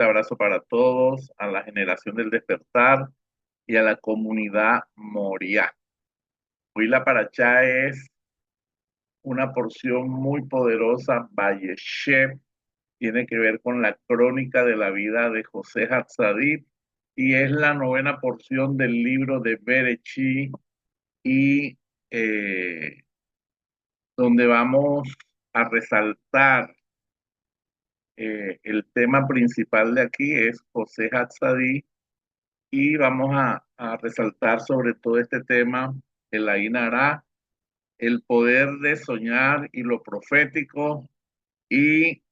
Abrazo para todos, a la generación del despertar y a la comunidad Moriá. Hoy la paracha es una porción muy poderosa, Valleshev, tiene que ver con la crónica de la vida de José Hatzadit y es la novena porción del libro de Berechí y eh, donde vamos a resaltar el tema principal de aquí es José Hatzadit y vamos a resaltar sobre todo este tema, el Ain Ara, el poder de soñar y lo profético y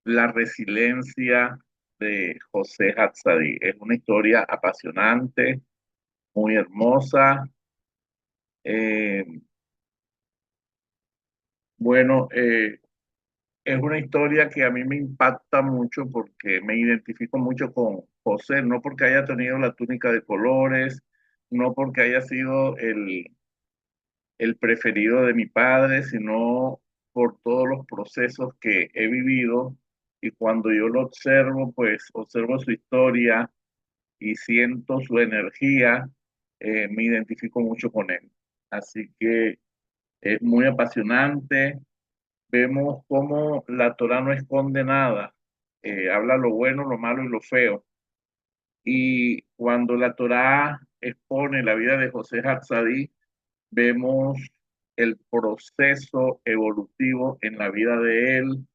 la resiliencia de José Hatzadí. Es una historia apasionante, muy hermosa. Eh, bueno, es una historia que a mí me impacta mucho porque me identifico mucho con José, no porque haya tenido la túnica de colores, no porque haya sido el preferido de mi padre, sino por todos los procesos que he vivido y cuando yo lo observo, pues observo su historia y siento su energía, me identifico mucho con él. Así que es muy apasionante. Vemos cómo la Torah no esconde nada, habla lo bueno, lo malo y lo feo. Y cuando la Torah expone la vida de José Hatzadí, vemos el proceso evolutivo en la vida de él,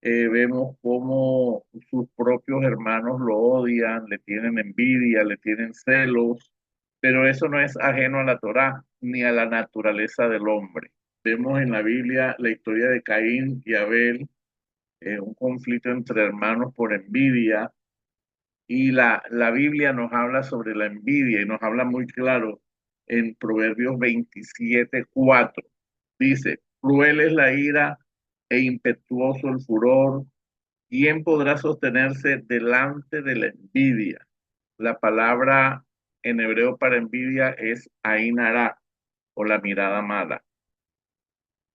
vemos cómo sus propios hermanos lo odian, le tienen envidia, le tienen celos, pero eso no es ajeno a la Torá ni a la naturaleza del hombre. Vemos en la Biblia la historia de Caín y Abel, un conflicto entre hermanos por envidia, y la Biblia nos habla sobre la envidia y nos habla muy claro en Proverbios 27:4. Dice, cruel es la ira e impetuoso el furor. ¿Quién podrá sostenerse delante de la envidia? La palabra en hebreo para envidia es ainara o la mirada mala.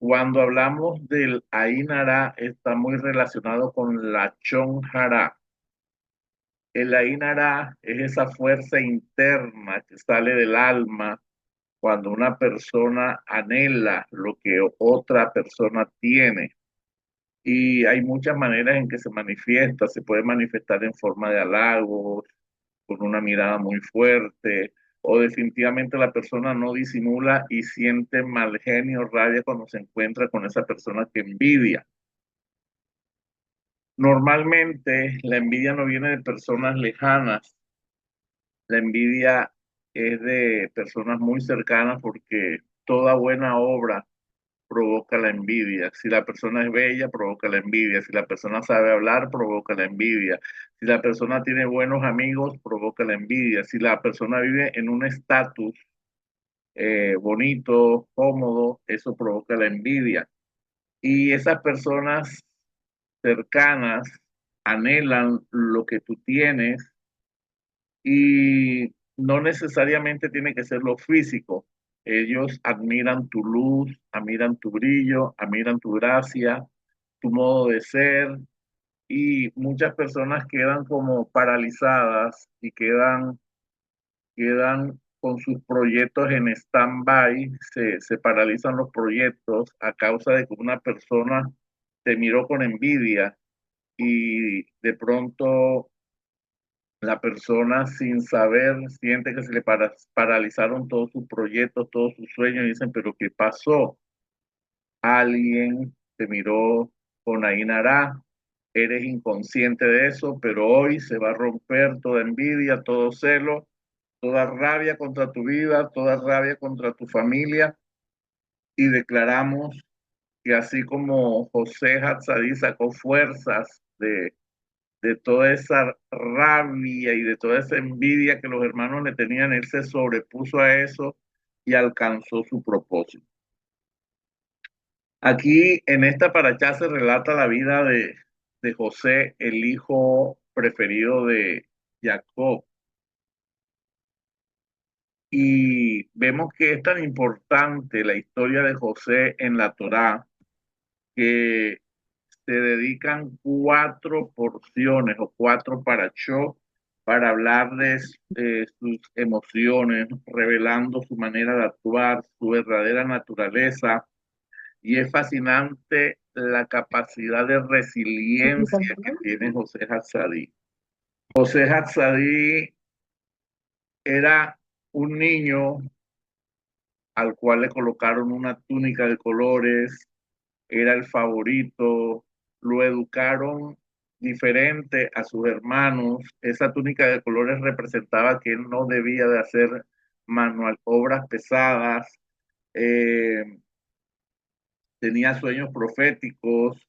Cuando hablamos del ainara está muy relacionado con la chonjara. El ainara es esa fuerza interna que sale del alma cuando una persona anhela lo que otra persona tiene. Y hay muchas maneras en que se manifiesta. Se puede manifestar en forma de halagos, con una mirada muy fuerte, o definitivamente la persona no disimula y siente mal genio, rabia cuando se encuentra con esa persona que envidia. Normalmente la envidia no viene de personas lejanas, la envidia es de personas muy cercanas porque toda buena obra provoca la envidia. Si la persona es bella, provoca la envidia. Si la persona sabe hablar, provoca la envidia. Si la persona tiene buenos amigos, provoca la envidia. Si la persona vive en un estatus bonito, cómodo, eso provoca la envidia. Y esas personas cercanas anhelan lo que tú tienes y no necesariamente tiene que ser lo físico. Ellos admiran tu luz, admiran tu brillo, admiran tu gracia, tu modo de ser y muchas personas quedan como paralizadas y quedan con sus proyectos en stand-by, se paralizan los proyectos a causa de que una persona te miró con envidia y de pronto la persona sin saber siente que se le paralizaron todos sus proyectos, todos sus sueños y dicen, pero ¿qué pasó? Alguien te miró con Ainara, eres inconsciente de eso, pero hoy se va a romper toda envidia, todo celo, toda rabia contra tu vida, toda rabia contra tu familia y declaramos que así como José Hatzadí sacó fuerzas de toda esa rabia y de toda esa envidia que los hermanos le tenían, él se sobrepuso a eso y alcanzó su propósito. Aquí en esta paracha se relata la vida de José, el hijo preferido de Jacob. Y vemos que es tan importante la historia de José en la Torá que se dedican cuatro porciones o cuatro parashot para hablar de sus emociones, revelando su manera de actuar, su verdadera naturaleza. Y es fascinante la capacidad de resiliencia que tiene José Hatzadí. José Hatzadí era un niño al cual le colocaron una túnica de colores, era el favorito, lo educaron diferente a sus hermanos. Esa túnica de colores representaba que él no debía de hacer obras pesadas, eh, tenía sueños proféticos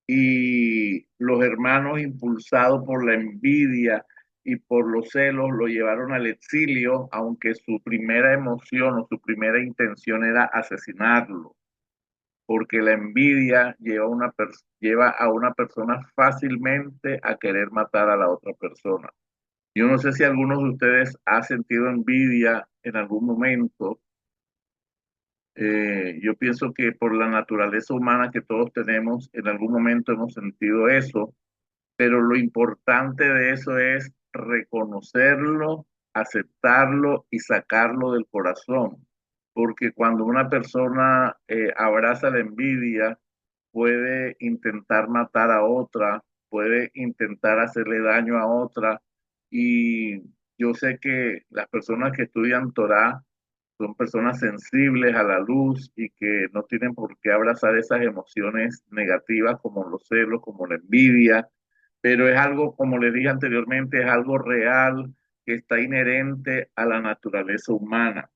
y los hermanos, impulsados por la envidia y por los celos, lo llevaron al exilio, aunque su primera emoción o su primera intención era asesinarlo, porque la envidia lleva a una persona fácilmente a querer matar a la otra persona. Yo no sé si algunos de ustedes ha sentido envidia en algún momento. Yo pienso que por la naturaleza humana que todos tenemos, en algún momento hemos sentido eso, pero lo importante de eso es reconocerlo, aceptarlo y sacarlo del corazón, porque cuando una persona abraza la envidia, puede intentar matar a otra, puede intentar hacerle daño a otra, y yo sé que las personas que estudian Torah son personas sensibles a la luz y que no tienen por qué abrazar esas emociones negativas como los celos, como la envidia, pero es algo, como les dije anteriormente, es algo real que está inherente a la naturaleza humana.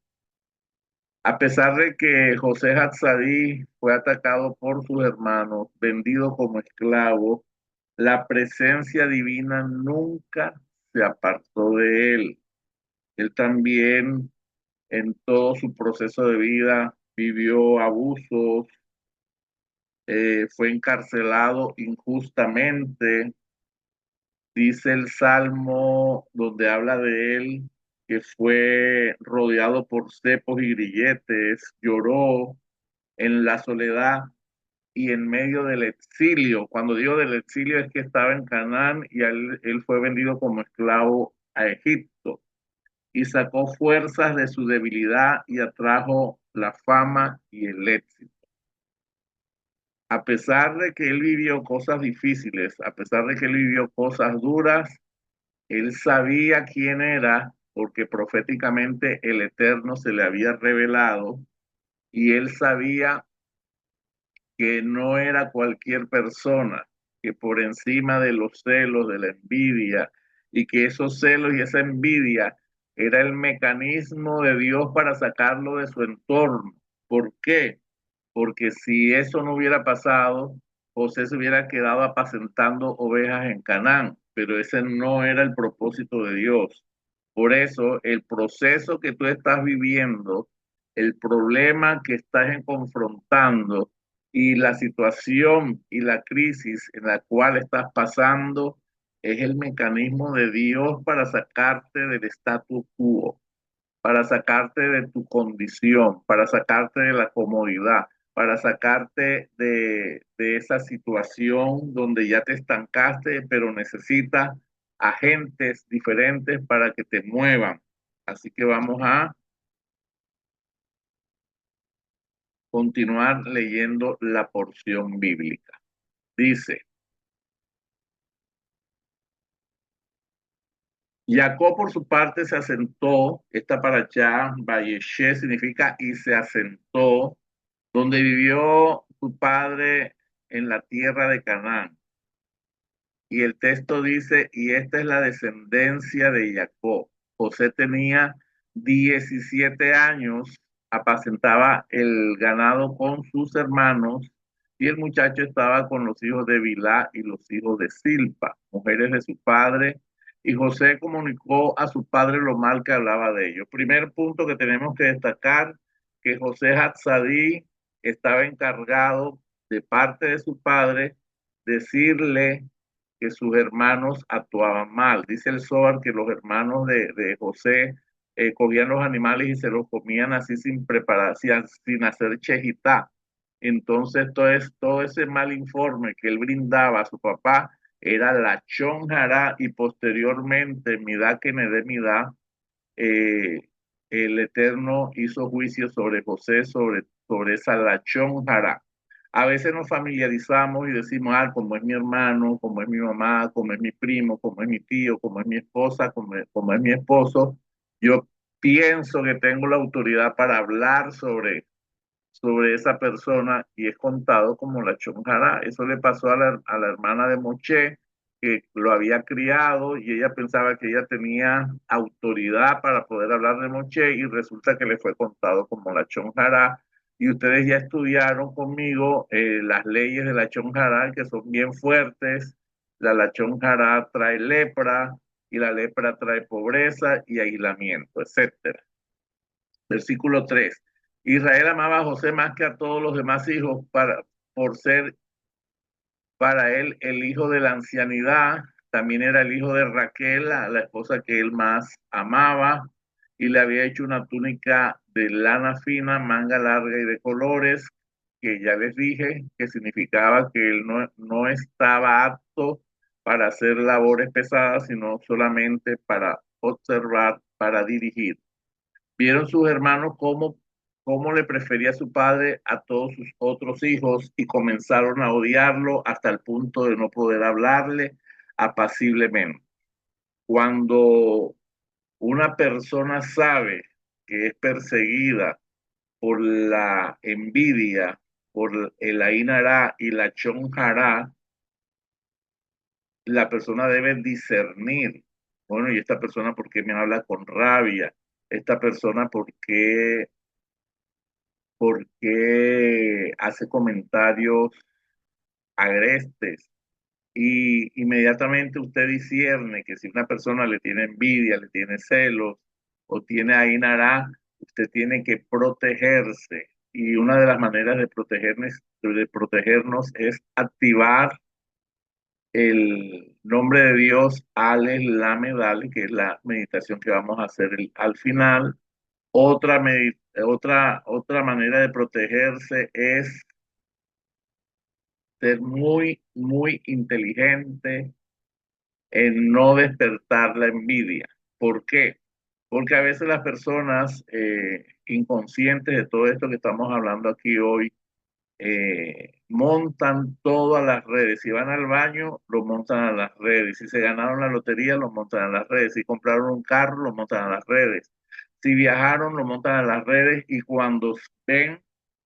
A pesar de que José Hatzadí fue atacado por sus hermanos, vendido como esclavo, la presencia divina nunca se apartó de él. Él también en todo su proceso de vida vivió abusos, fue encarcelado injustamente. Dice el Salmo donde habla de él que fue rodeado por cepos y grilletes, lloró en la soledad y en medio del exilio. Cuando digo del exilio es que estaba en Canaán y él fue vendido como esclavo a Egipto y sacó fuerzas de su debilidad y atrajo la fama y el éxito. A pesar de que él vivió cosas difíciles, a pesar de que él vivió cosas duras, él sabía quién era porque proféticamente el Eterno se le había revelado y él sabía que no era cualquier persona, que por encima de los celos, de la envidia, y que esos celos y esa envidia era el mecanismo de Dios para sacarlo de su entorno. ¿Por qué? Porque si eso no hubiera pasado, José se hubiera quedado apacentando ovejas en Canaán, pero ese no era el propósito de Dios. Por eso, el proceso que tú estás viviendo, el problema que estás confrontando y la situación y la crisis en la cual estás pasando es el mecanismo de Dios para sacarte del status quo, para sacarte de tu condición, para sacarte de la comodidad, para sacarte de esa situación donde ya te estancaste, pero necesitas agentes diferentes para que te muevan. Así que vamos a continuar leyendo la porción bíblica. Dice, Jacob por su parte se asentó, esta para allá, Valleshe significa y se asentó donde vivió su padre en la tierra de Canaán. Y el texto dice, y esta es la descendencia de Jacob. José tenía 17 años, apacentaba el ganado con sus hermanos, y el muchacho estaba con los hijos de Bilá y los hijos de Silpa, mujeres de su padre, y José comunicó a su padre lo mal que hablaba de ellos. Primer punto que tenemos que destacar, que José Hatzadí estaba encargado de parte de su padre decirle que sus hermanos actuaban mal. Dice el Zohar que los hermanos de José cogían los animales y se los comían así sin preparar, sin hacer chejitá. Entonces, todo ese mal informe que él brindaba a su papá era la chonjara y posteriormente, midá que me dé midá, eh, el Eterno hizo juicio sobre José, sobre esa lachón jara. A veces nos familiarizamos y decimos, ah, como es mi hermano, como es mi mamá, como es mi primo, como es mi tío, como es mi esposa, como es mi esposo, yo pienso que tengo la autoridad para hablar sobre esa persona y es contado como la chonjara. Eso le pasó a la hermana de Moche, que lo había criado y ella pensaba que ella tenía autoridad para poder hablar de Moche y resulta que le fue contado como la chonjara. Y ustedes ya estudiaron conmigo las leyes de la chonjara, que son bien fuertes. La chonjara trae lepra y la lepra trae pobreza y aislamiento, etcétera. Versículo 3. Israel amaba a José más que a todos los demás hijos por ser para él el hijo de la ancianidad. También era el hijo de Raquel, la esposa que él más amaba, y le había hecho una túnica de lana fina, manga larga y de colores, que ya les dije que significaba que él no estaba apto para hacer labores pesadas, sino solamente para observar, para dirigir. Vieron sus hermanos cómo le prefería a su padre a todos sus otros hijos y comenzaron a odiarlo hasta el punto de no poder hablarle apaciblemente. Cuando una persona sabe que es perseguida por la envidia, por el ainará y la chonjará, la persona debe discernir, bueno, ¿y esta persona por qué me habla con rabia? ¿Esta persona por qué hace comentarios agrestes? Y inmediatamente usted discierne que si una persona le tiene envidia, le tiene celos o tiene ahí nará, usted tiene que protegerse. Y una de las maneras de protegernos es activar el nombre de Dios, Ale, Lame, Dale, que es la meditación que vamos a hacer al final. Otra manera de protegerse es ser muy, muy inteligente en no despertar la envidia. ¿Por qué? Porque a veces las personas inconscientes de todo esto que estamos hablando aquí hoy, montan todo a las redes. Si van al baño, lo montan a las redes. Si se ganaron la lotería, lo montan a las redes. Si compraron un carro, lo montan a las redes. Si viajaron, lo montan a las redes y cuando ven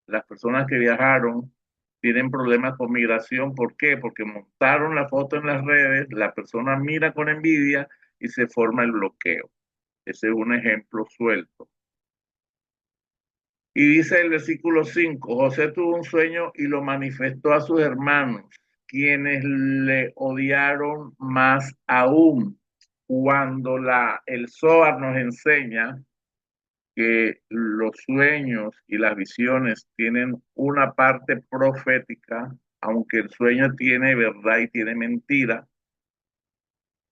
las personas que viajaron tienen problemas con migración. ¿Por qué? Porque montaron la foto en las redes, la persona mira con envidia y se forma el bloqueo. Ese es un ejemplo suelto. Y dice el versículo 5: José tuvo un sueño y lo manifestó a sus hermanos, quienes le odiaron más aún. Cuando el Zohar nos enseña que los sueños y las visiones tienen una parte profética, aunque el sueño tiene verdad y tiene mentira,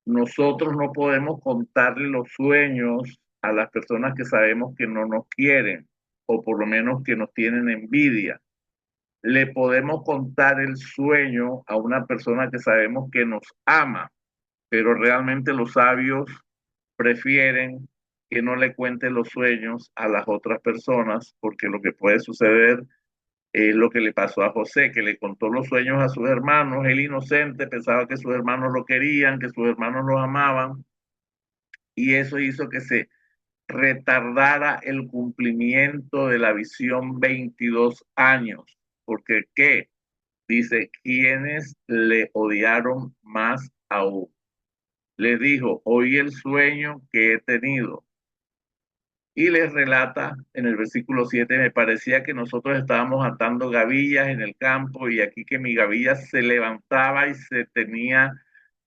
nosotros no podemos contarle los sueños a las personas que sabemos que no nos quieren o por lo menos que nos tienen envidia. Le podemos contar el sueño a una persona que sabemos que nos ama, pero realmente los sabios prefieren que no le cuenten los sueños a las otras personas, porque lo que puede suceder es lo que le pasó a José, que le contó los sueños a sus hermanos, él inocente pensaba que sus hermanos lo querían, que sus hermanos lo amaban, y eso hizo que se retardara el cumplimiento de la visión 22 años, porque ¿qué? Dice, quienes le odiaron más aún. Le dijo, oí el sueño que he tenido. Y les relata en el versículo 7: me parecía que nosotros estábamos atando gavillas en el campo y aquí que mi gavilla se levantaba y se tenía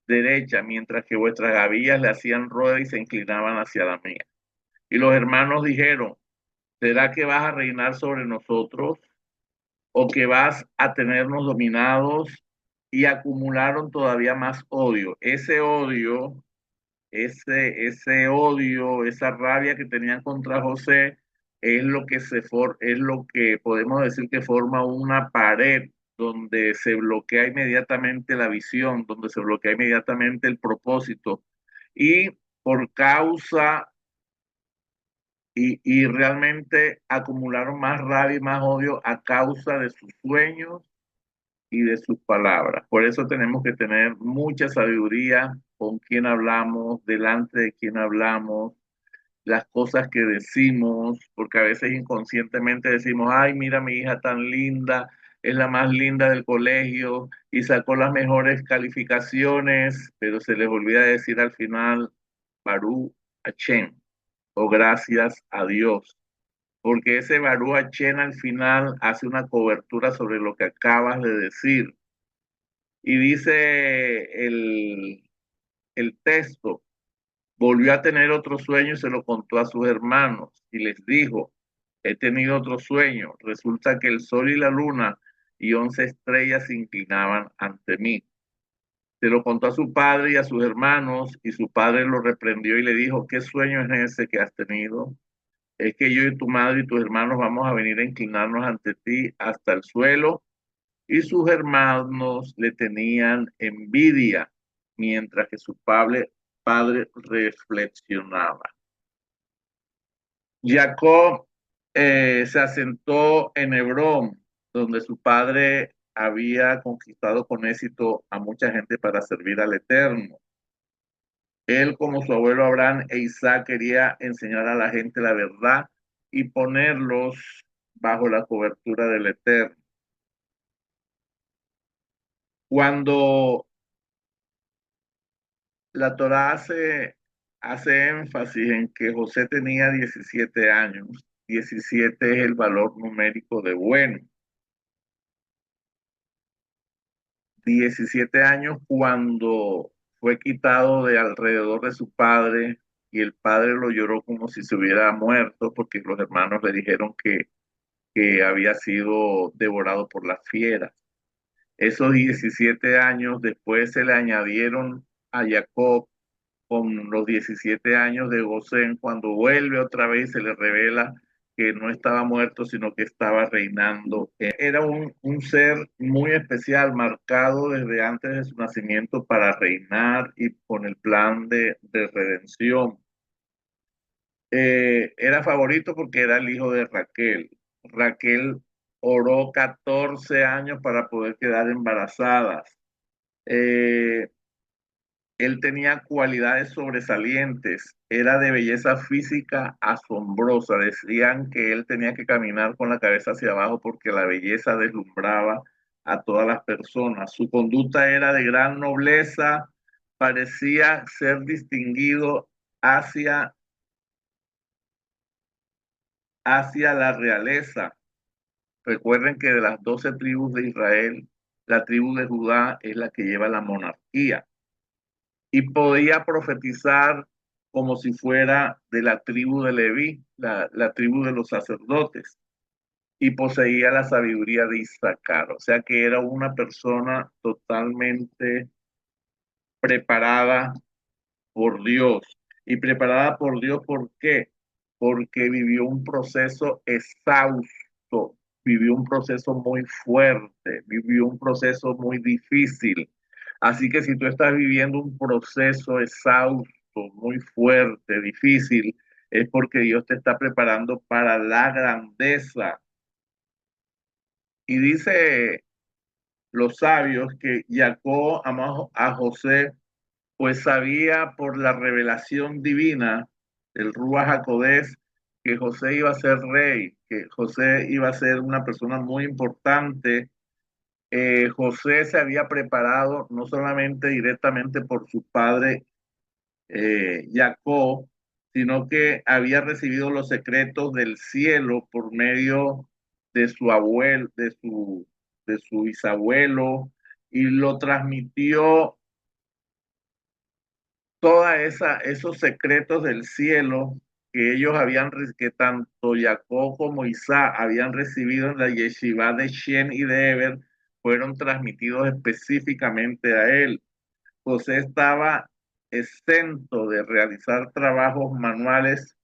derecha, mientras que vuestras gavillas le hacían rueda y se inclinaban hacia la mía. Y los hermanos dijeron, ¿será que vas a reinar sobre nosotros o que vas a tenernos dominados? Y acumularon todavía más odio. Ese odio, esa rabia que tenían contra José es lo que podemos decir que forma una pared donde se bloquea inmediatamente la visión, donde se bloquea inmediatamente el propósito. Y por causa y realmente acumularon más rabia y más odio a causa de sus sueños y de sus palabras. Por eso tenemos que tener mucha sabiduría con quién hablamos, delante de quién hablamos, las cosas que decimos, porque a veces inconscientemente decimos, ay, mira mi hija tan linda, es la más linda del colegio y sacó las mejores calificaciones, pero se les olvida decir al final, Baruch Hashem, o gracias a Dios, porque ese Baruch Hashem al final hace una cobertura sobre lo que acabas de decir. Y dice el texto, volvió a tener otro sueño y se lo contó a sus hermanos y les dijo, he tenido otro sueño. Resulta que el sol y la luna y 11 estrellas se inclinaban ante mí. Se lo contó a su padre y a sus hermanos y su padre lo reprendió y le dijo, ¿qué sueño es ese que has tenido? Es que yo y tu madre y tus hermanos vamos a venir a inclinarnos ante ti hasta el suelo. Y sus hermanos le tenían envidia mientras que su padre reflexionaba. Jacob se asentó en Hebrón, donde su padre había conquistado con éxito a mucha gente para servir al Eterno. Él, como su abuelo Abraham e Isaac, quería enseñar a la gente la verdad y ponerlos bajo la cobertura del Eterno. Cuando la Torá hace énfasis en que José tenía 17 años. 17 es el valor numérico de bueno. 17 años cuando fue quitado de alrededor de su padre y el padre lo lloró como si se hubiera muerto porque los hermanos le dijeron que había sido devorado por las fieras. Esos 17 años después se le añadieron a Jacob con los 17 años de Gosén, cuando vuelve otra vez se le revela que no estaba muerto, sino que estaba reinando. Era un ser muy especial, marcado desde antes de su nacimiento para reinar y con el plan de redención. Era favorito porque era el hijo de Raquel. Raquel oró 14 años para poder quedar embarazada. Eh, Él tenía cualidades sobresalientes, era de belleza física asombrosa. Decían que él tenía que caminar con la cabeza hacia abajo porque la belleza deslumbraba a todas las personas. Su conducta era de gran nobleza, parecía ser distinguido hacia, hacia la realeza. Recuerden que de las 12 tribus de Israel, la tribu de Judá es la que lleva la monarquía. Y podía profetizar como si fuera de la tribu de Leví, la tribu de los sacerdotes, y poseía la sabiduría de Isaacar, o sea que era una persona totalmente preparada por Dios. Y preparada por Dios, ¿por qué? Porque vivió un proceso exhausto, vivió un proceso muy fuerte, vivió un proceso muy difícil. Así que si tú estás viviendo un proceso exhausto, muy fuerte, difícil, es porque Dios te está preparando para la grandeza. Y dice los sabios que Jacob amó a José pues sabía por la revelación divina del Ruach HaKodesh que José iba a ser rey, que José iba a ser una persona muy importante. José se había preparado no solamente directamente por su padre Jacob, sino que había recibido los secretos del cielo por medio de su abuelo, de su bisabuelo, y lo transmitió esos secretos del cielo que ellos habían, que tanto Jacob como Isaac habían recibido en la yeshiva de Shen y de Eber, fueron transmitidos específicamente a él. José estaba exento de realizar trabajos manuales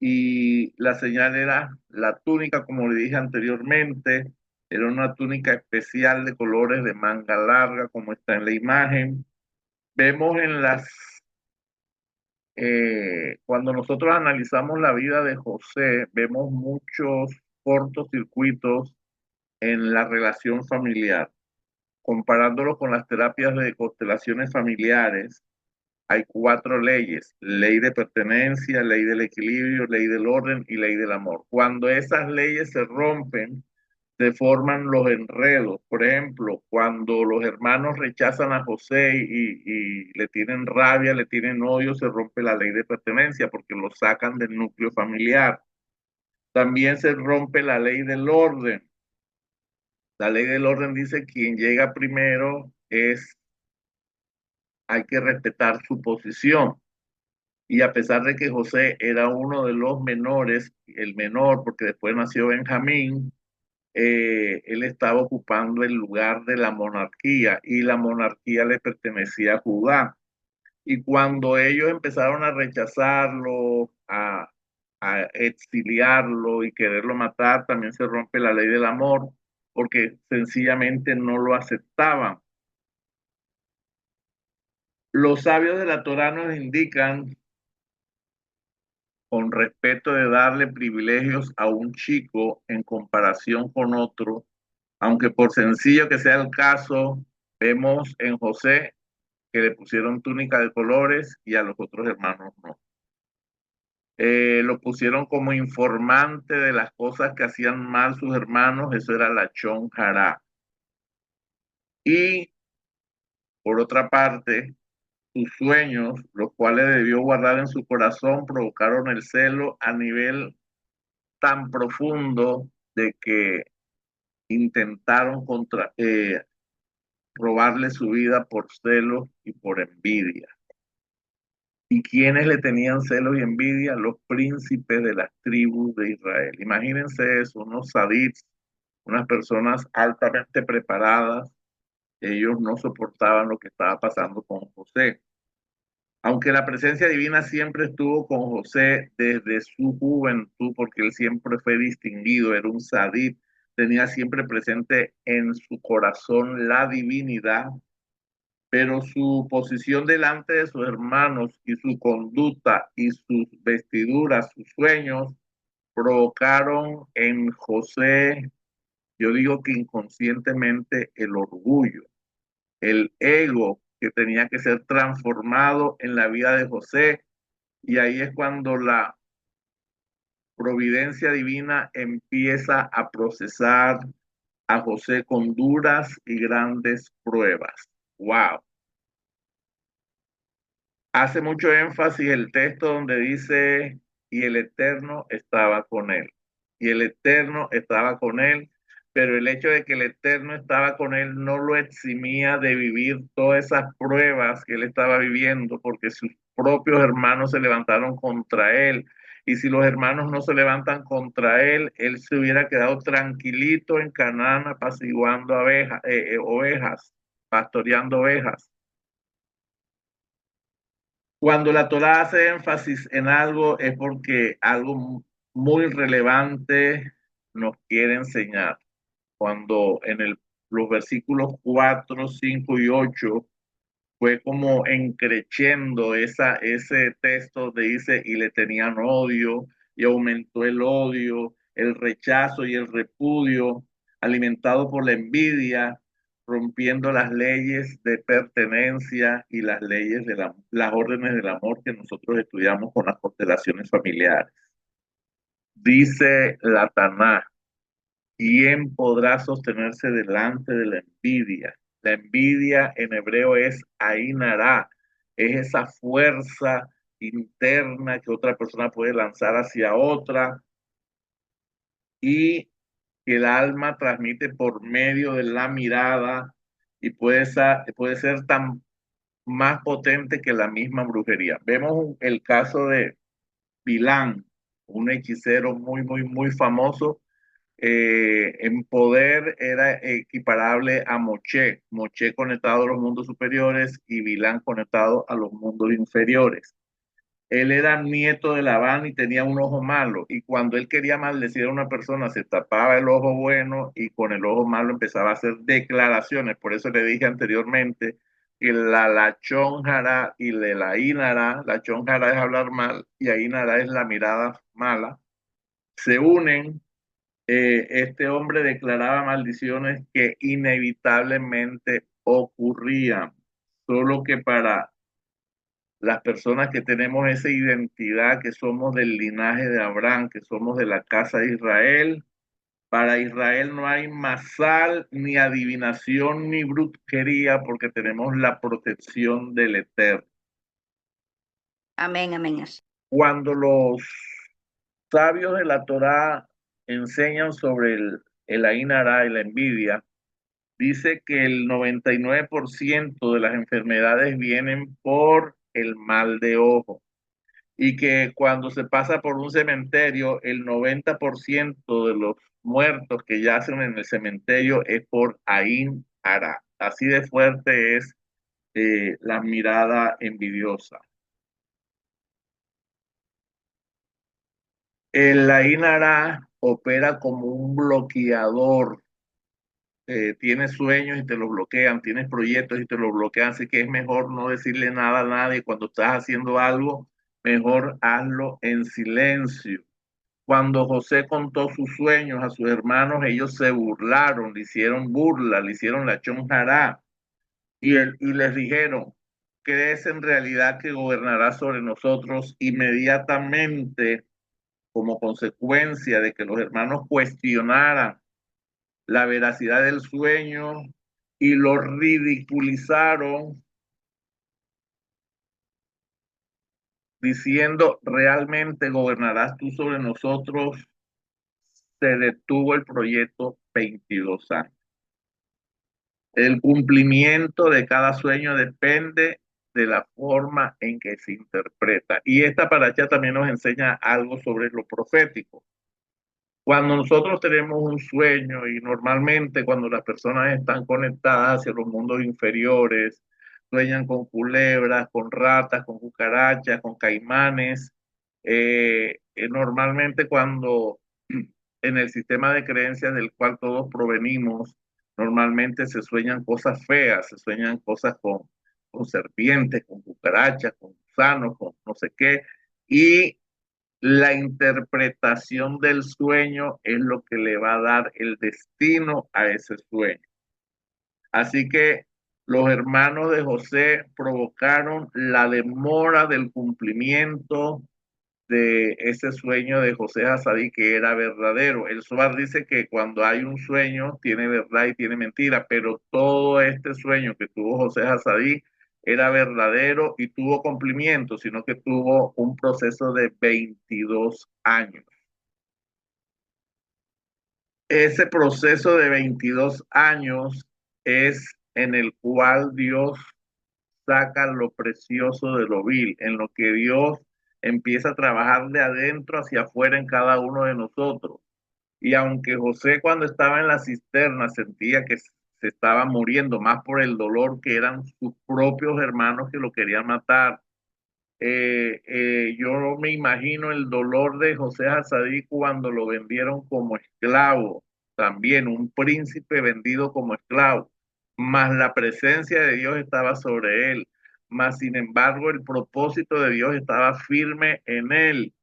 y la señal era la túnica, como le dije anteriormente, era una túnica especial de colores de manga larga, como está en la imagen. Vemos cuando nosotros analizamos la vida de José, vemos muchos cortocircuitos en la relación familiar. Comparándolo con las terapias de constelaciones familiares, hay cuatro leyes: ley de pertenencia, ley del equilibrio, ley del orden y ley del amor. Cuando esas leyes se rompen, se forman los enredos. Por ejemplo, cuando los hermanos rechazan a José y le tienen rabia, le tienen odio, se rompe la ley de pertenencia porque lo sacan del núcleo familiar. También se rompe la ley del orden. La ley del orden dice quien llega primero hay que respetar su posición. Y a pesar de que José era uno de los menores, el menor, porque después nació Benjamín, él estaba ocupando el lugar de la monarquía y la monarquía le pertenecía a Judá. Y cuando ellos empezaron a rechazarlo, a exiliarlo y quererlo matar, también se rompe la ley del amor, porque sencillamente no lo aceptaban. Los sabios de la Torá nos indican con respeto de darle privilegios a un chico en comparación con otro, aunque por sencillo que sea el caso, vemos en José que le pusieron túnica de colores y a los otros hermanos no. Lo pusieron como informante de las cosas que hacían mal sus hermanos, eso era la chon jara. Y por otra parte, sus sueños, los cuales debió guardar en su corazón, provocaron el celo a nivel tan profundo de que intentaron robarle su vida por celos y por envidia. ¿Y quiénes le tenían celos y envidia? Los príncipes de las tribus de Israel. Imagínense eso, unos sadists, unas personas altamente preparadas. Ellos no soportaban lo que estaba pasando con José. Aunque la presencia divina siempre estuvo con José desde su juventud, porque él siempre fue distinguido, era un sadit, tenía siempre presente en su corazón la divinidad, pero su posición delante de sus hermanos y su conducta y sus vestiduras, sus sueños, provocaron en José, yo digo que inconscientemente, el orgullo, el ego que tenía que ser transformado en la vida de José. Y ahí es cuando la providencia divina empieza a procesar a José con duras y grandes pruebas. ¡Wow! Hace mucho énfasis el texto donde dice, y el Eterno estaba con él. Y el Eterno estaba con él, pero el hecho de que el Eterno estaba con él no lo eximía de vivir todas esas pruebas que él estaba viviendo, porque sus propios hermanos se levantaron contra él. Y si los hermanos no se levantan contra él, él se hubiera quedado tranquilito en Canaán apaciguando ovejas, pastoreando ovejas. Cuando la Torá hace énfasis en algo es porque algo muy relevante nos quiere enseñar. Cuando los versículos 4, 5 y 8 fue como encrechendo ese texto donde dice, y le tenían odio, y aumentó el odio, el rechazo y el repudio, alimentado por la envidia, rompiendo las leyes de pertenencia y las órdenes del amor que nosotros estudiamos con las constelaciones familiares. Dice la Taná, ¿quién podrá sostenerse delante de la envidia? La envidia en hebreo es ainara, es esa fuerza interna que otra persona puede lanzar hacia otra y que el alma transmite por medio de la mirada y puede ser tan más potente que la misma brujería. Vemos el caso de Bilán, un hechicero muy, muy, muy famoso. En poder era equiparable a Moché, conectado a los mundos superiores y Vilán conectado a los mundos inferiores. Él era nieto de Labán y tenía un ojo malo. Y cuando él quería maldecir a una persona, se tapaba el ojo bueno y con el ojo malo empezaba a hacer declaraciones. Por eso le dije anteriormente que la lachón jara y la ainara, lachón jara es hablar mal y ainara es la mirada mala, se unen. Este hombre declaraba maldiciones que inevitablemente ocurrían, solo que para las personas que tenemos esa identidad, que somos del linaje de Abraham, que somos de la casa de Israel, para Israel no hay masal, ni adivinación, ni brujería, porque tenemos la protección del Eterno. Amén, amén. Cuando los sabios de la Torá enseñan sobre el Ain Ara y la envidia, dice que el 99% de las enfermedades vienen por el mal de ojo y que cuando se pasa por un cementerio, el 90% de los muertos que yacen en el cementerio es por Ain Ara. Así de fuerte es la mirada envidiosa. El Ain Ara opera como un bloqueador. Tienes sueños y te los bloquean, tienes proyectos y te los bloquean, así que es mejor no decirle nada a nadie cuando estás haciendo algo, mejor hazlo en silencio. Cuando José contó sus sueños a sus hermanos, ellos se burlaron, le hicieron burla, le hicieron la chonjará y les dijeron, ¿crees en realidad que gobernará sobre nosotros? Inmediatamente, como consecuencia de que los hermanos cuestionaran la veracidad del sueño y lo ridiculizaron diciendo, ¿realmente gobernarás tú sobre nosotros? Se detuvo el proyecto 22 años. El cumplimiento de cada sueño depende de la forma en que se interpreta. Y esta paracha también nos enseña algo sobre lo profético. Cuando nosotros tenemos un sueño y normalmente cuando las personas están conectadas hacia los mundos inferiores, sueñan con culebras, con ratas, con cucarachas, con caimanes, normalmente cuando en el sistema de creencias del cual todos provenimos, normalmente se sueñan cosas feas, se sueñan cosas con serpientes, con cucarachas, con gusanos, con no sé qué, y la interpretación del sueño es lo que le va a dar el destino a ese sueño. Así que los hermanos de José provocaron la demora del cumplimiento de ese sueño de José Hasadí que era verdadero. El Zohar dice que cuando hay un sueño tiene verdad y tiene mentira, pero todo este sueño que tuvo José Hasadí era verdadero y tuvo cumplimiento, sino que tuvo un proceso de 22 años. Ese proceso de 22 años es en el cual Dios saca lo precioso de lo vil, en lo que Dios empieza a trabajar de adentro hacia afuera en cada uno de nosotros. Y aunque José cuando estaba en la cisterna sentía que se estaba muriendo más por el dolor que eran sus propios hermanos que lo querían matar, yo me imagino el dolor de José Hasadí cuando lo vendieron como esclavo, también un príncipe vendido como esclavo, más la presencia de Dios estaba sobre él, más sin embargo el propósito de Dios estaba firme en él.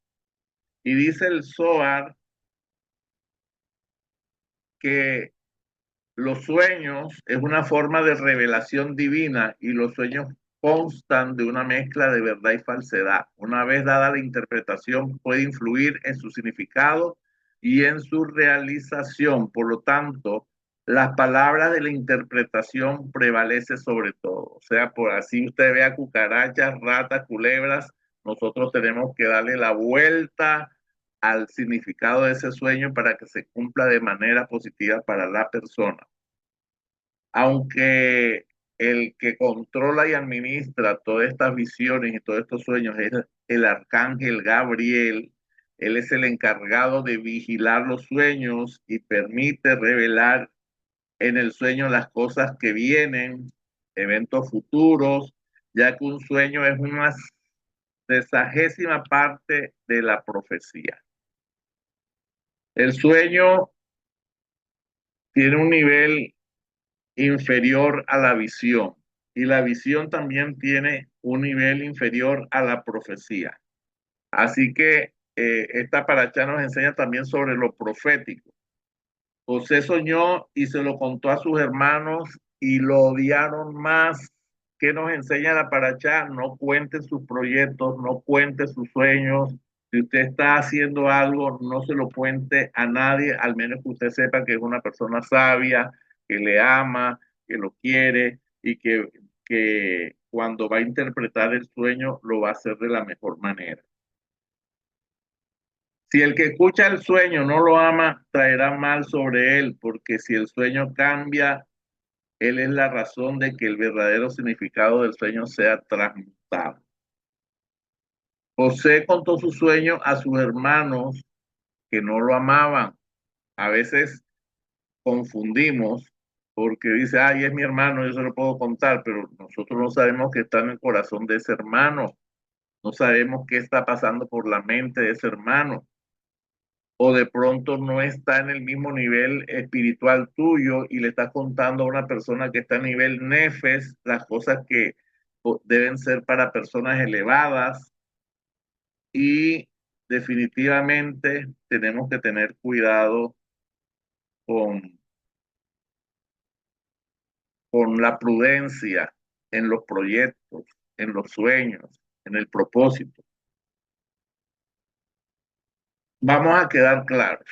Y dice el Zohar que los sueños es una forma de revelación divina y los sueños constan de una mezcla de verdad y falsedad. Una vez dada la interpretación, puede influir en su significado y en su realización. Por lo tanto, las palabras de la interpretación prevalece sobre todo. O sea, por así usted vea cucarachas, ratas, culebras, nosotros tenemos que darle la vuelta al significado de ese sueño para que se cumpla de manera positiva para la persona. Aunque el que controla y administra todas estas visiones y todos estos sueños es el arcángel Gabriel, él es el encargado de vigilar los sueños y permite revelar en el sueño las cosas que vienen, eventos futuros, ya que un sueño es una sesagésima parte de la profecía. El sueño tiene un nivel inferior a la visión y la visión también tiene un nivel inferior a la profecía. Así que esta paracha nos enseña también sobre lo profético. José soñó y se lo contó a sus hermanos y lo odiaron más. ¿Qué nos enseña la paracha? No cuente sus proyectos, no cuente sus sueños. Si usted está haciendo algo, no se lo cuente a nadie, al menos que usted sepa que es una persona sabia, que le ama, que lo quiere y que cuando va a interpretar el sueño lo va a hacer de la mejor manera. Si el que escucha el sueño no lo ama, traerá mal sobre él, porque si el sueño cambia, él es la razón de que el verdadero significado del sueño sea transmutado. José contó su sueño a sus hermanos que no lo amaban. A veces confundimos porque dice, ay, es mi hermano, yo se lo puedo contar, pero nosotros no sabemos qué está en el corazón de ese hermano, no sabemos qué está pasando por la mente de ese hermano. O de pronto no está en el mismo nivel espiritual tuyo y le estás contando a una persona que está a nivel nefes las cosas que deben ser para personas elevadas y definitivamente tenemos que tener cuidado con, con la prudencia en los proyectos, en los sueños, en el propósito. Vamos a quedar claros.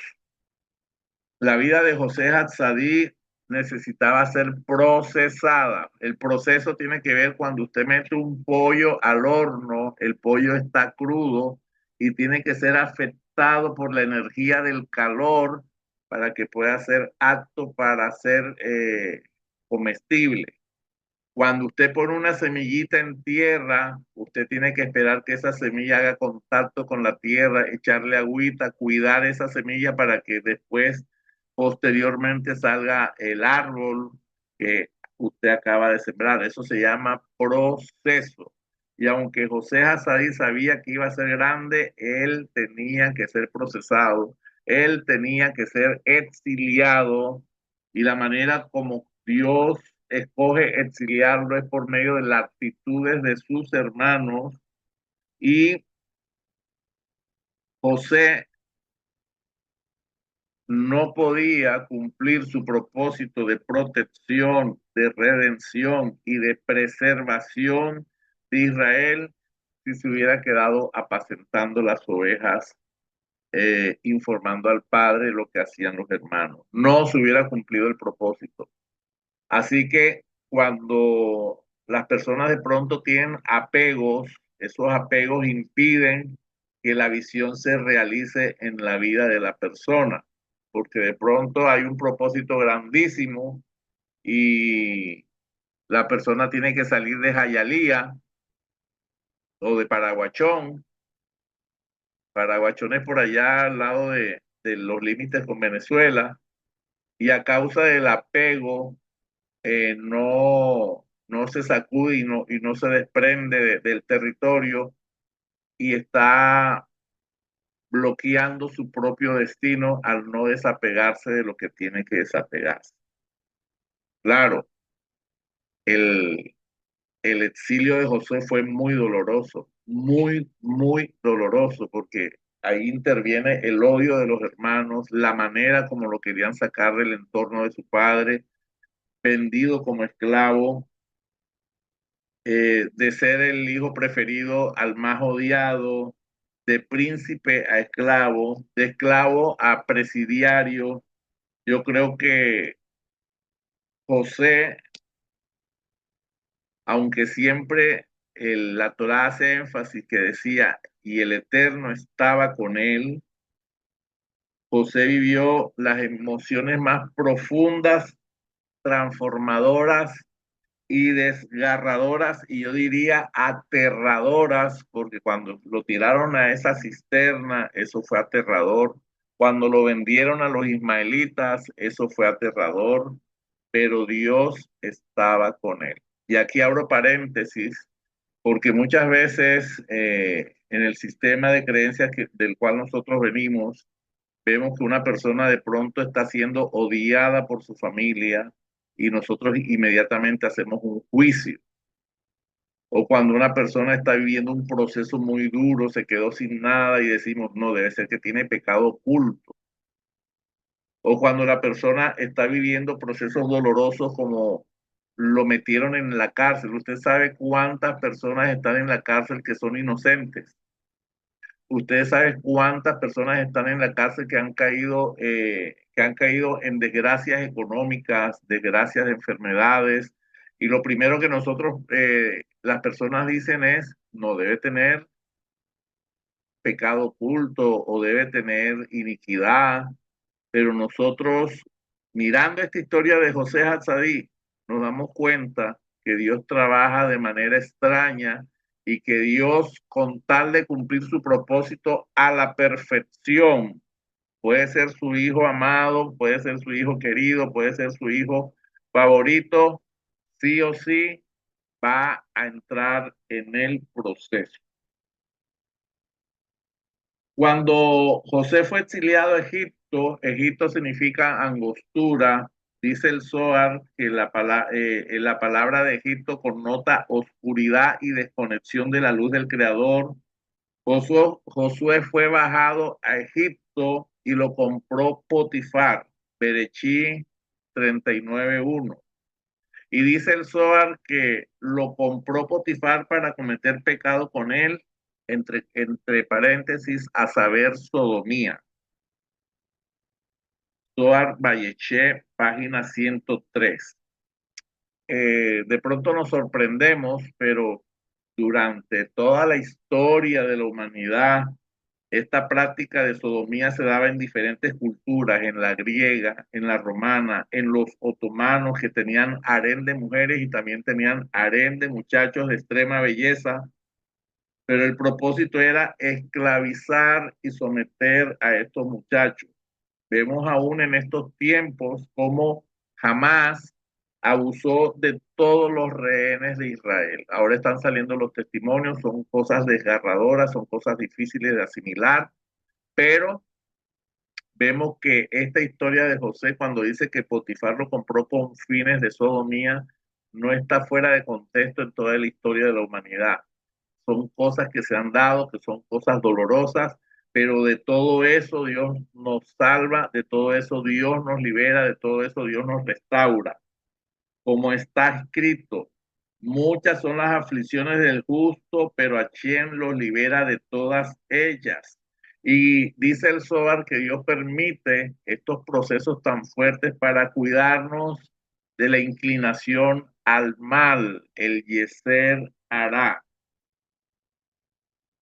La vida de José Hatzadí necesitaba ser procesada. El proceso tiene que ver cuando usted mete un pollo al horno, el pollo está crudo y tiene que ser afectado por la energía del calor para que pueda ser apto para ser comestible. Cuando usted pone una semillita en tierra, usted tiene que esperar que esa semilla haga contacto con la tierra, echarle agüita, cuidar esa semilla para que después, posteriormente, salga el árbol que usted acaba de sembrar. Eso se llama proceso. Y aunque José Hasadí sabía que iba a ser grande, él tenía que ser procesado, él tenía que ser exiliado y la manera como Dios escoge exiliarlo es por medio de las actitudes de sus hermanos y José no podía cumplir su propósito de protección, de redención y de preservación de Israel si se hubiera quedado apacentando las ovejas, informando al padre lo que hacían los hermanos. No se hubiera cumplido el propósito. Así que cuando las personas de pronto tienen apegos, esos apegos impiden que la visión se realice en la vida de la persona, porque de pronto hay un propósito grandísimo y la persona tiene que salir de Jayalía o de Paraguachón. Paraguachón es por allá al lado de los límites con Venezuela y a causa del apego no se sacude y no se desprende del territorio y está bloqueando su propio destino al no desapegarse de lo que tiene que desapegarse. Claro, el, el exilio de José fue muy doloroso, muy, muy doloroso, porque ahí interviene el odio de los hermanos, la manera como lo querían sacar del entorno de su padre, vendido como esclavo, de ser el hijo preferido al más odiado, de príncipe a esclavo, de esclavo a presidiario. Yo creo que José, aunque siempre la Torá hace énfasis que decía, y el Eterno estaba con él, José vivió las emociones más profundas, transformadoras y desgarradoras y yo diría aterradoras, porque cuando lo tiraron a esa cisterna, eso fue aterrador. Cuando lo vendieron a los ismaelitas, eso fue aterrador, pero Dios estaba con él. Y aquí abro paréntesis, porque muchas veces en el sistema de creencias del cual nosotros venimos, vemos que una persona de pronto está siendo odiada por su familia y nosotros inmediatamente hacemos un juicio. O cuando una persona está viviendo un proceso muy duro, se quedó sin nada y decimos, no, debe ser que tiene pecado oculto. O cuando la persona está viviendo procesos dolorosos como lo metieron en la cárcel. Usted sabe cuántas personas están en la cárcel que son inocentes. Usted sabe cuántas personas están en la cárcel que han caído en desgracias económicas, desgracias de enfermedades. Y lo primero que las personas dicen es, no debe tener pecado oculto o debe tener iniquidad. Pero nosotros, mirando esta historia de José Hatzadí, nos damos cuenta que Dios trabaja de manera extraña y que Dios, con tal de cumplir su propósito a la perfección, puede ser su hijo amado, puede ser su hijo querido, puede ser su hijo favorito, sí o sí va a entrar en el proceso. Cuando José fue exiliado a Egipto, Egipto significa angostura, dice el Zohar que la palabra de Egipto connota oscuridad y desconexión de la luz del Creador. Josué fue bajado a Egipto y lo compró Potifar, Berechí 39:1. Y dice el Zohar que lo compró Potifar para cometer pecado con él, entre paréntesis, a saber, sodomía. Zohar Valleche, página 103. De pronto nos sorprendemos, pero durante toda la historia de la humanidad, esta práctica de sodomía se daba en diferentes culturas, en la griega, en la romana, en los otomanos que tenían harén de mujeres y también tenían harén de muchachos de extrema belleza, pero el propósito era esclavizar y someter a estos muchachos. Vemos aún en estos tiempos cómo Hamás abusó de todos los rehenes de Israel. Ahora están saliendo los testimonios, son cosas desgarradoras, son cosas difíciles de asimilar, pero vemos que esta historia de José, cuando dice que Potifar lo compró con fines de sodomía, no está fuera de contexto en toda la historia de la humanidad. Son cosas que se han dado, que son cosas dolorosas, pero de todo eso Dios nos salva, de todo eso Dios nos libera, de todo eso Dios nos restaura. Como está escrito, muchas son las aflicciones del justo, pero a quien los libera de todas ellas. Y dice el Zohar que Dios permite estos procesos tan fuertes para cuidarnos de la inclinación al mal, el Yeser hará.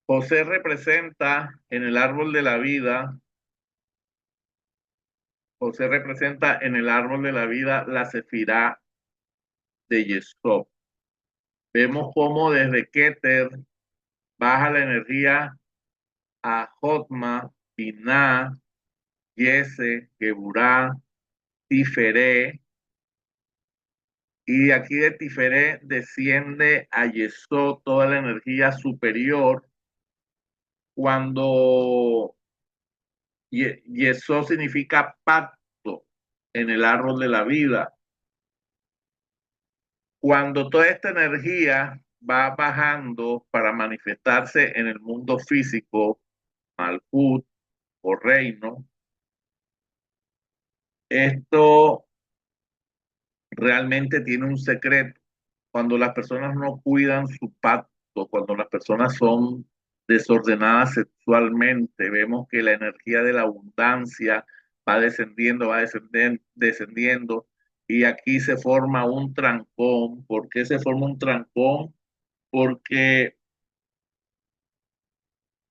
José representa en el árbol de la vida, José representa en el árbol de la vida la sefirá de Yesod. Vemos cómo desde Keter baja la energía a Jotma, Binah, Yese, Geburá, Tiferé, y de aquí de Tiferé desciende a Yesod toda la energía superior. Cuando Yesod significa pacto en el árbol de la vida. Cuando toda esta energía va bajando para manifestarse en el mundo físico, Malkut o reino, esto realmente tiene un secreto. Cuando las personas no cuidan su pacto, cuando las personas son desordenadas sexualmente, vemos que la energía de la abundancia va descendiendo, y aquí se forma un trancón. ¿Por qué se forma un trancón? Porque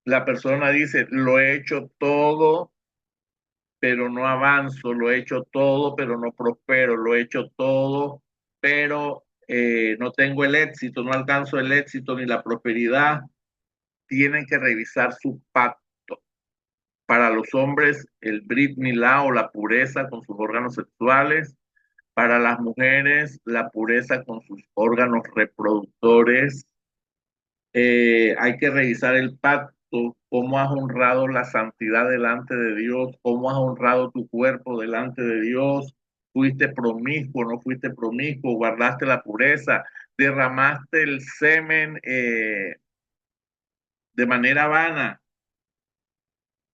la persona dice, lo he hecho todo, pero no avanzo, lo he hecho todo, pero no prospero, lo he hecho todo, pero no tengo el éxito, no alcanzo el éxito ni la prosperidad. Tienen que revisar su pacto. Para los hombres, el Brit Milá o la pureza con sus órganos sexuales. Para las mujeres, la pureza con sus órganos reproductores. Hay que revisar el pacto, cómo has honrado la santidad delante de Dios, cómo has honrado tu cuerpo delante de Dios, fuiste promiscuo, no fuiste promiscuo, guardaste la pureza, derramaste el semen de manera vana.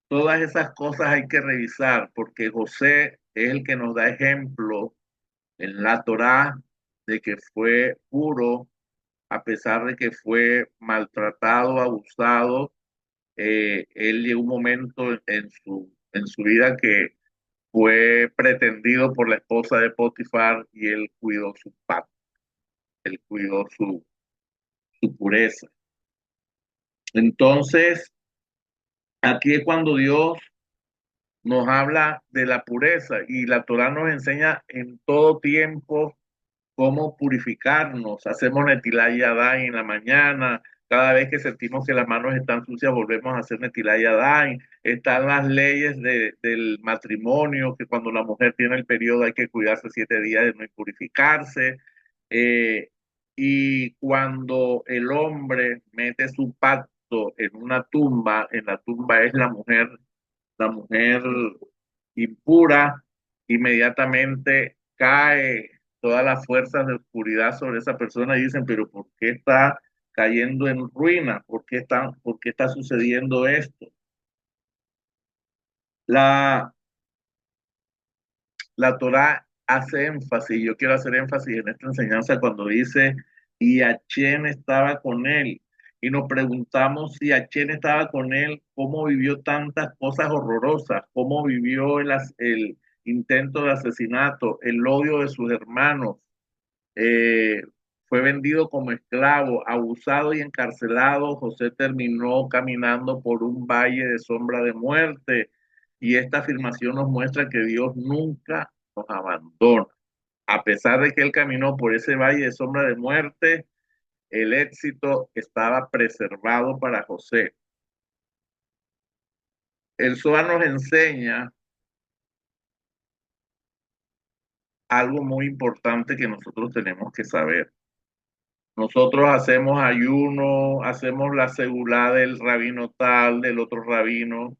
Todas esas cosas hay que revisar porque José es el que nos da ejemplo en la Torá de que fue puro a pesar de que fue maltratado, abusado. Él llegó un momento en su vida que fue pretendido por la esposa de Potifar y él cuidó su paz, él cuidó su pureza. Entonces, aquí es cuando Dios nos habla de la pureza y la Torah nos enseña en todo tiempo cómo purificarnos. Hacemos Netilá y Adán en la mañana. Cada vez que sentimos que las manos están sucias, volvemos a hacer Netilá y Adán. Están las leyes del matrimonio, que cuando la mujer tiene el periodo hay que cuidarse 7 días de no impurificarse. Eh, y cuando el hombre mete su pacto en una tumba, en la tumba es la mujer impura, inmediatamente cae todas las fuerzas de oscuridad sobre esa persona y dicen, pero ¿por qué está cayendo en ruina? Por qué está sucediendo esto? La, la Torah hace énfasis, yo quiero hacer énfasis en esta enseñanza cuando dice, y Achén estaba con él. Y nos preguntamos si Achén estaba con él, cómo vivió tantas cosas horrorosas, cómo vivió el intento de asesinato, el odio de sus hermanos, eh, fue vendido como esclavo, abusado y encarcelado. José terminó caminando por un valle de sombra de muerte y esta afirmación nos muestra que Dios nunca nos abandona. A pesar de que él caminó por ese valle de sombra de muerte, el éxito estaba preservado para José. El Zohar nos enseña algo muy importante que nosotros tenemos que saber. Nosotros hacemos ayuno, hacemos la segulá del rabino tal, del otro rabino,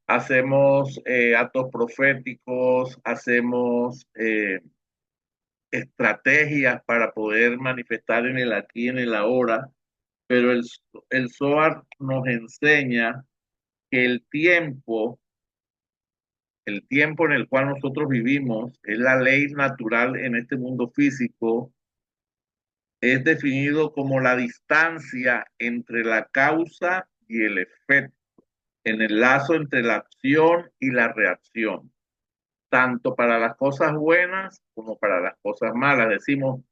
hacemos actos proféticos, hacemos estrategias para poder manifestar en el aquí, en el ahora, pero el Zohar nos enseña que el tiempo en el cual nosotros vivimos, es la ley natural en este mundo físico, es definido como la distancia entre la causa y el efecto, en el lazo entre la acción y la reacción, tanto para las cosas buenas como para las cosas malas. Decimos,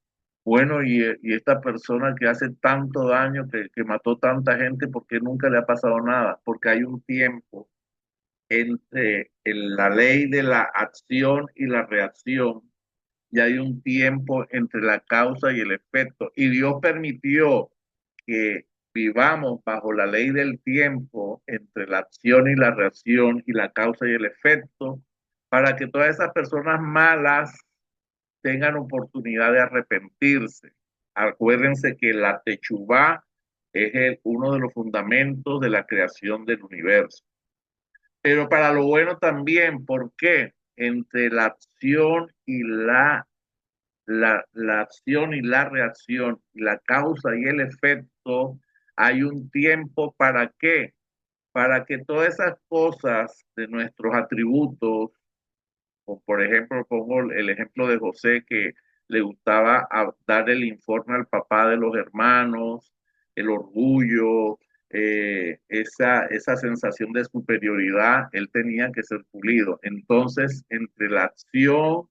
bueno, y esta persona que hace tanto daño, que mató tanta gente, ¿por qué nunca le ha pasado nada? Porque hay un tiempo entre la ley de la acción y la reacción, y hay un tiempo entre la causa y el efecto. Y Dios permitió que vivamos bajo la ley del tiempo entre la acción y la reacción y la causa y el efecto, para que todas esas personas malas tengan oportunidad de arrepentirse. Acuérdense que la techubá es uno de los fundamentos de la creación del universo. Pero para lo bueno también, ¿por qué? Entre la acción y la acción y la reacción, la causa y el efecto, hay un tiempo para qué, para que todas esas cosas de nuestros atributos, o por ejemplo, pongo el ejemplo de José que le gustaba dar el informe al papá de los hermanos, el orgullo, esa sensación de superioridad, él tenía que ser pulido. Entonces, entre la acción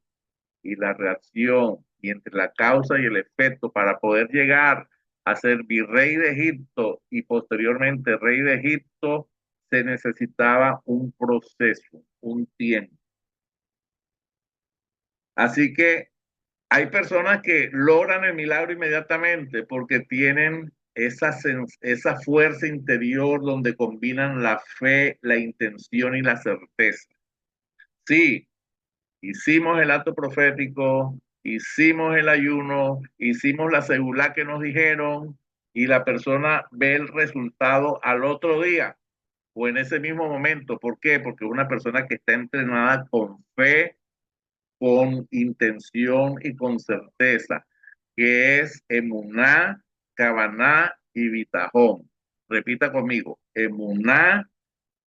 y la reacción y entre la causa y el efecto para poder llegar a ser virrey de Egipto y posteriormente rey de Egipto, se necesitaba un proceso, un tiempo. Así que hay personas que logran el milagro inmediatamente porque tienen esa fuerza interior donde combinan la fe, la intención y la certeza. Sí, hicimos el acto profético, hicimos el ayuno, hicimos la segulá que nos dijeron, y la persona ve el resultado al otro día o en ese mismo momento. ¿Por qué? Porque es una persona que está entrenada con fe, con intención y con certeza, que es emuná, cabaná y bitajón. Repita conmigo, emuná,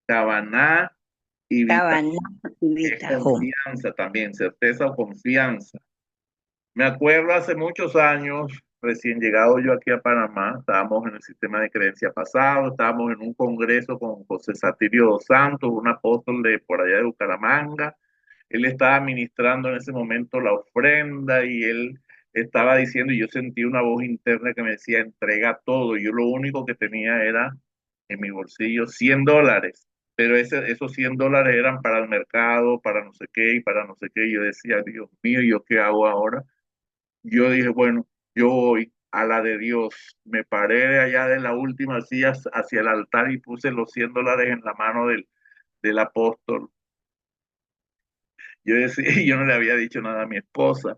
cabaná y bitajón. Cabaná y Es Bitajón. confianza también, certeza o confianza. Me acuerdo hace muchos años, recién llegado yo aquí a Panamá, estábamos en el sistema de creencia pasado, estábamos en un congreso con José Satirio dos Santos, un apóstol de por allá de Bucaramanga. Él estaba ministrando en ese momento la ofrenda y él estaba diciendo, y yo sentí una voz interna que me decía, entrega todo. Y yo lo único que tenía era en mi bolsillo $100, pero esos $100 eran para el mercado, para no sé qué y para no sé qué. Y yo decía, Dios mío, ¿yo qué hago ahora? Yo dije, bueno, yo voy a la de Dios. Me paré de allá de la última silla hacia el altar y puse los $100 en la mano del apóstol. Yo decía, yo no le había dicho nada a mi esposa.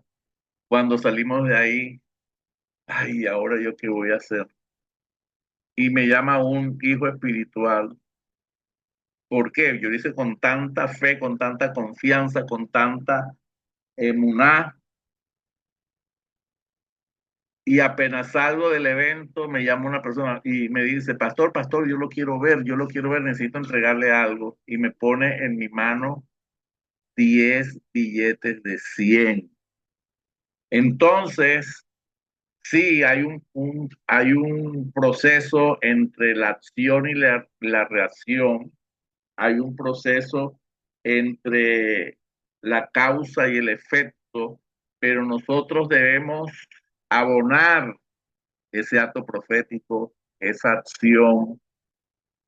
Cuando salimos de ahí, ay, ahora yo qué voy a hacer. Y me llama un hijo espiritual. ¿Por qué? Yo lo hice con tanta fe, con tanta confianza, con tanta emuná. Y apenas salgo del evento, me llama una persona y me dice, pastor, pastor, yo lo quiero ver, necesito entregarle algo. Y me pone en mi mano 10 billetes de 100. Entonces, sí, hay un proceso entre la acción y la reacción. Hay un proceso entre la causa y el efecto, pero nosotros debemos abonar ese acto profético, esa acción,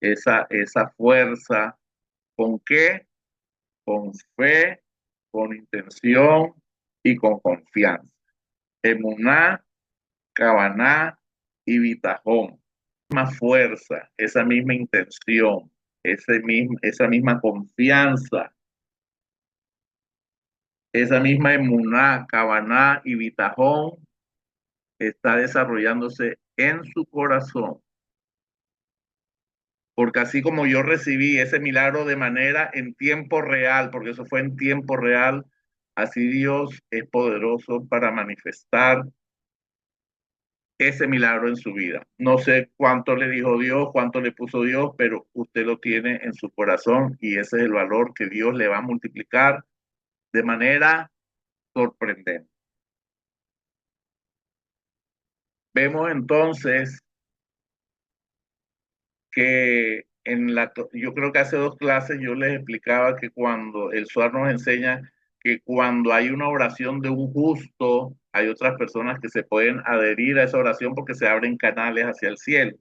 esa fuerza. ¿Con qué? Con fe, con intención y con confianza. Emuná, Cabaná y Bitajón. Misma fuerza, esa misma intención, esa misma confianza, esa misma emuná, Cabaná y Bitajón está desarrollándose en su corazón. Porque así como yo recibí ese milagro de manera en tiempo real, porque eso fue en tiempo real, así Dios es poderoso para manifestar ese milagro en su vida. No sé cuánto le dijo Dios, cuánto le puso Dios, pero usted lo tiene en su corazón y ese es el valor que Dios le va a multiplicar de manera sorprendente. Vemos entonces que yo creo que hace dos clases yo les explicaba que cuando el SUAR nos enseña que cuando hay una oración de un justo, hay otras personas que se pueden adherir a esa oración porque se abren canales hacia el cielo.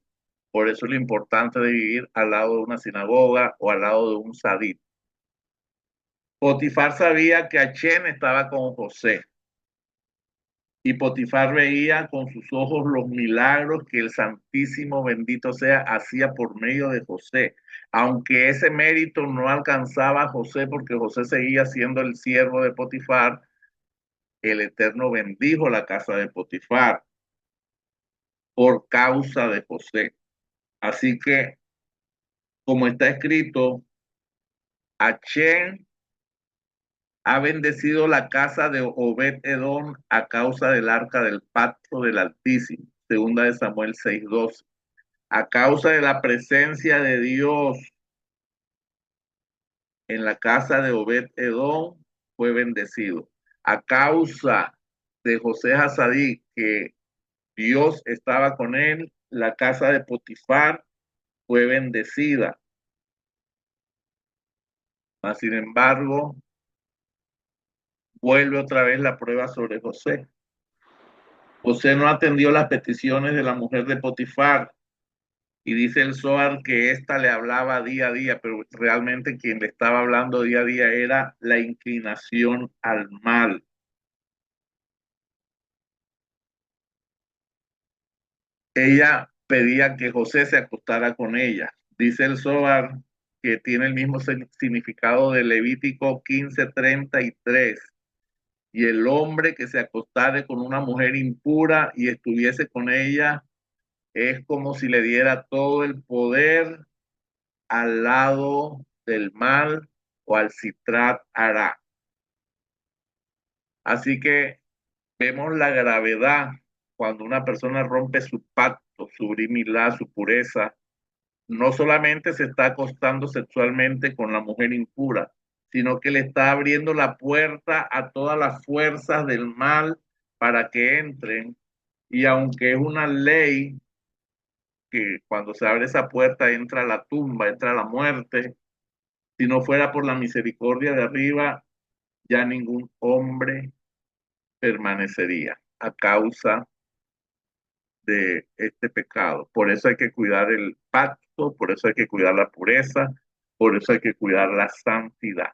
Por eso es lo importante de vivir al lado de una sinagoga o al lado de un sadit. Potifar sabía que Achén estaba con José y Potifar veía con sus ojos los milagros que el Santísimo bendito sea hacía por medio de José. Aunque ese mérito no alcanzaba a José porque José seguía siendo el siervo de Potifar, el Eterno bendijo la casa de Potifar por causa de José. Así que, como está escrito, Achén ha bendecido la casa de Obed Edom a causa del arca del pacto del Altísimo. Segunda de Samuel 6:12. A causa de la presencia de Dios en la casa de Obed Edom, fue bendecido. A causa de José Hasadí, que Dios estaba con él, la casa de Potifar fue bendecida. Mas, sin embargo, vuelve otra vez la prueba sobre José. José no atendió las peticiones de la mujer de Potifar y dice el Zohar que ésta le hablaba día a día, pero realmente quien le estaba hablando día a día era la inclinación al mal. Ella pedía que José se acostara con ella. Dice el Zohar que tiene el mismo significado de Levítico 15:33. Y el hombre que se acostare con una mujer impura y estuviese con ella Es como si le diera todo el poder al lado del mal o al Sitrat Hará. Así que vemos la gravedad cuando una persona rompe su pacto, su brimilá, su pureza. No solamente se está acostando sexualmente con la mujer impura, sino que le está abriendo la puerta a todas las fuerzas del mal para que entren. Y aunque es una ley que cuando se abre esa puerta entra la tumba, entra la muerte, si no fuera por la misericordia de arriba, ya ningún hombre permanecería a causa de este pecado. Por eso hay que cuidar el pacto, por eso hay que cuidar la pureza, por eso hay que cuidar la santidad.